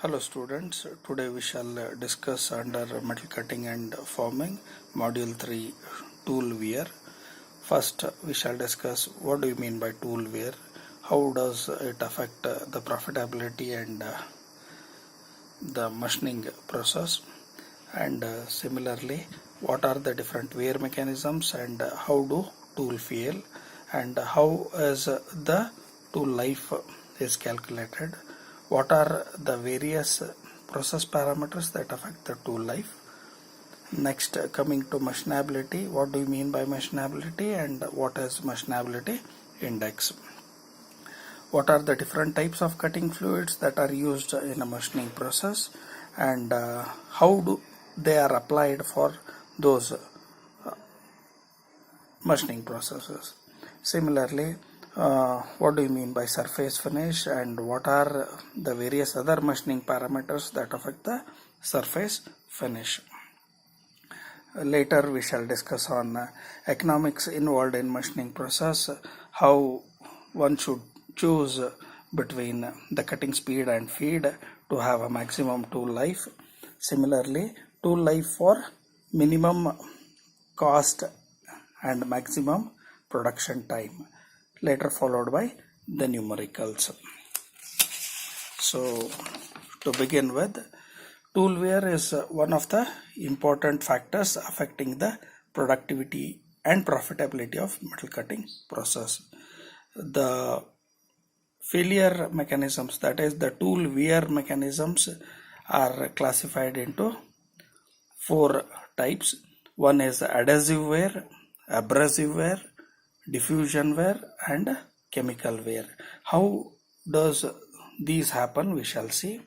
Hello students, today we shall discuss under metal cutting and forming module 3 tool wear. First we shall discuss what do you mean by tool wear, how does it affect the profitability and the machining process, and similarly what are the different wear mechanisms and how do tool fail and how is the tool life is calculated, what are the various process parameters that affect the tool life. Next, coming to machinability, what do you mean by machinability and what is machinability index, what are the different types of cutting fluids that are used in a machining process, and how do they are applied for those machining processes. Similarly, what do you mean by surface finish and what are the various other machining parameters that affect the surface finish. Later we shall discuss on economics involved in machining process, how one should choose between the cutting speed and feed to have a maximum tool life. Similarly, tool life for minimum cost and maximum production time, later followed by the numericals. So to begin with, tool wear is one of the important factors affecting the productivity and profitability of metal cutting process. The failure mechanisms, that is the tool wear mechanisms, are classified into four types. One is adhesive wear, abrasive wear, diffusion wear and chemical wear. How does these happen? We shall see.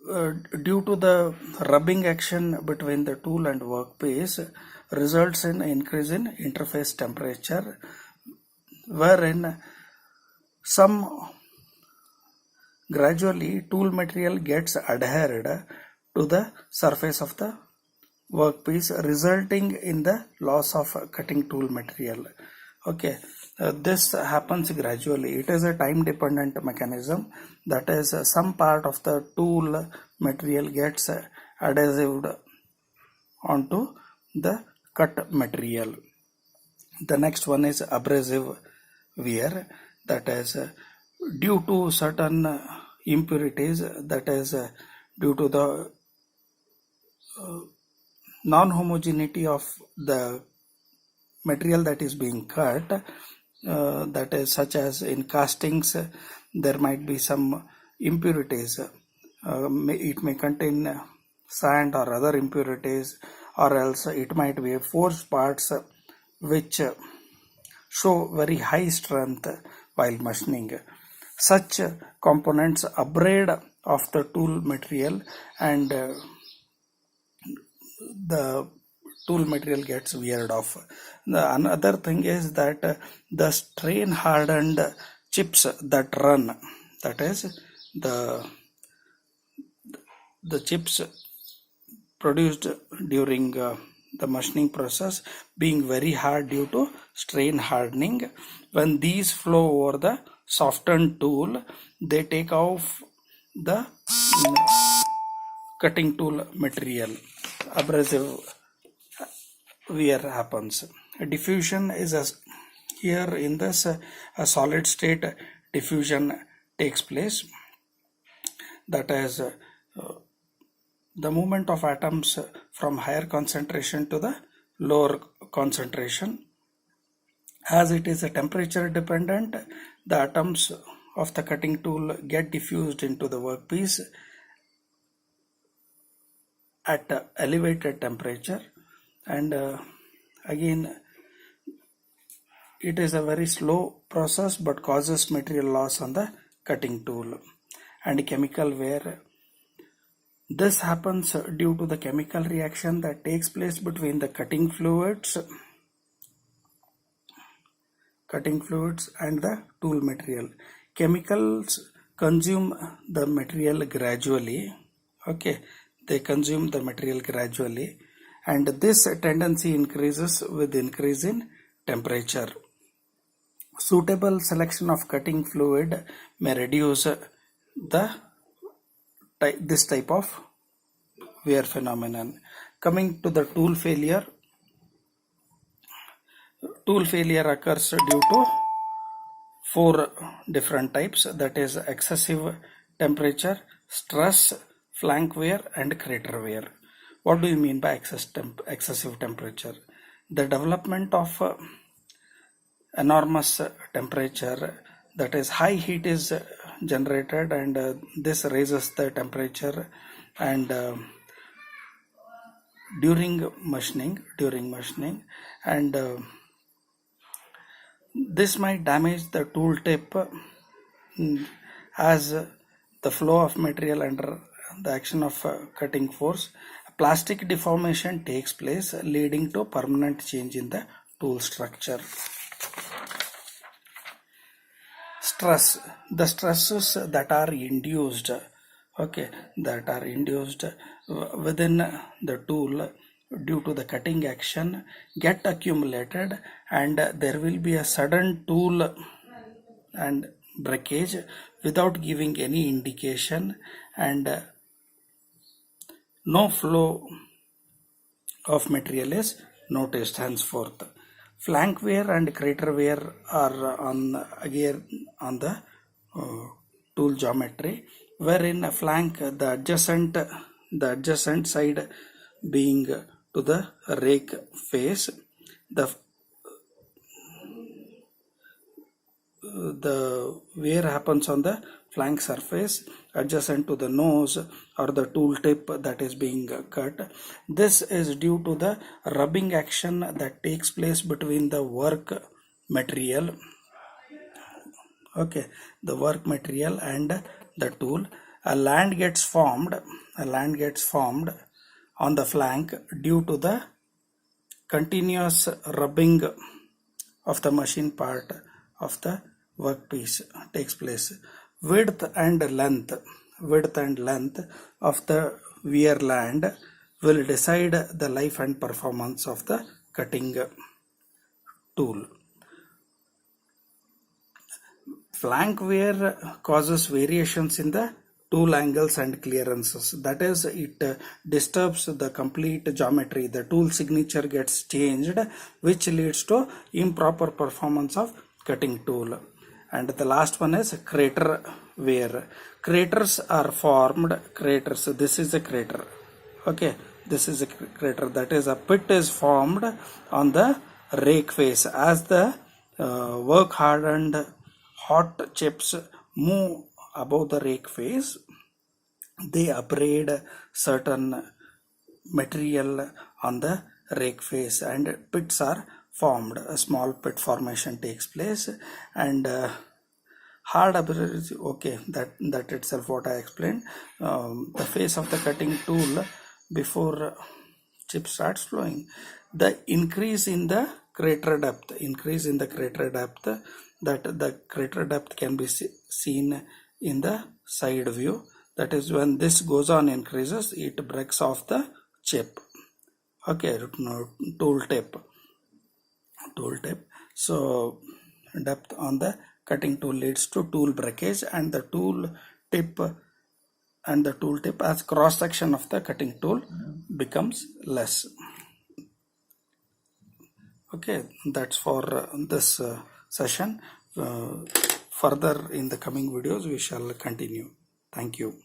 Due to the rubbing action between the tool and workpiece results in increase in interface temperature, wherein some gradually tool material gets adhered to the surface of the workpiece, resulting in the loss of cutting tool material. Okay, this happens gradually. It is a time dependent mechanism, that is some part of the tool material gets adhesived onto the cut material. The next one is abrasive wear, that is due to certain impurities, that is due to the non-homogeneity of the material that is being cut, that is such as in castings there might be some impurities, it may contain sand or other impurities, or else it might be forged parts which show very high strength while machining. Such components abrade of the tool material and the tool material gets weared off. Another thing is that the strain hardened chips that run, that is the chips produced during the machining process being very hard due to strain hardening, when these flow over the softened tool, they take off the cutting tool material. Abrasive wear happens. Diffusion is here in this a solid state diffusion takes place, that is the movement of atoms from higher concentration to the lower concentration. As it is a temperature dependent, the atoms of the cutting tool get diffused into the workpiece at elevated temperature, and again it is a very slow process but causes material loss on the cutting tool. And chemical wear, this happens due to the chemical reaction that takes place between the cutting fluids and the tool material. Chemicals consume the material gradually. Okay, they consume the material gradually, and this tendency increases with increase in temperature. Suitable selection of cutting fluid may reduce the this type of wear phenomenon. Coming to the tool failure occurs due to four different types, that is excessive temperature, stress, flank wear and crater wear. What do you mean by excessive temperature? The development of enormous temperature, that is high heat is generated, and this raises the temperature, and during machining, and this might damage the tool tip as the flow of material under the action of cutting force. Plastic deformation takes place, leading to permanent change in the tool structure. Stress, the stresses that are induced within the tool due to the cutting action get accumulated, and there will be a sudden tool and breakage without giving any indication, and no flow of material is noticed henceforth. Flank wear and crater wear are on the tool geometry, wherein a flank, the adjacent side being to the rake face, the wear happens on the flank surface adjacent to the nose or the tool tip that is being cut. This is due to the rubbing action that takes place between the work material and the tool. A land gets formed on the flank due to the continuous rubbing of the machine part of the workpiece takes place. Width and length of the wear land will decide the life and performance of the cutting tool. Flank wear causes variations in the tool angles and clearances, that is, it disturbs the complete geometry. The tool signature gets changed, which leads to improper performance of cutting tool. And the last one is crater wear. Craters are formed. This is a crater. This is a crater, that is, a pit is formed on the rake face. As the work hardened hot chips move above the rake face, they abrade certain material on the rake face, and pits are formed. A small pit formation takes place, and hard abrade. That itself what I explained. The face of the cutting tool before chip starts flowing. The increase in the crater depth, that the crater depth can be seen in the side view. That is, when this goes on increases, it breaks off the chip. Tool tip. So depth on the cutting tool leads to tool breakage, and the tool tip as cross section of the cutting tool becomes less. That's for this session. Further in the coming videos we shall continue. Thank you.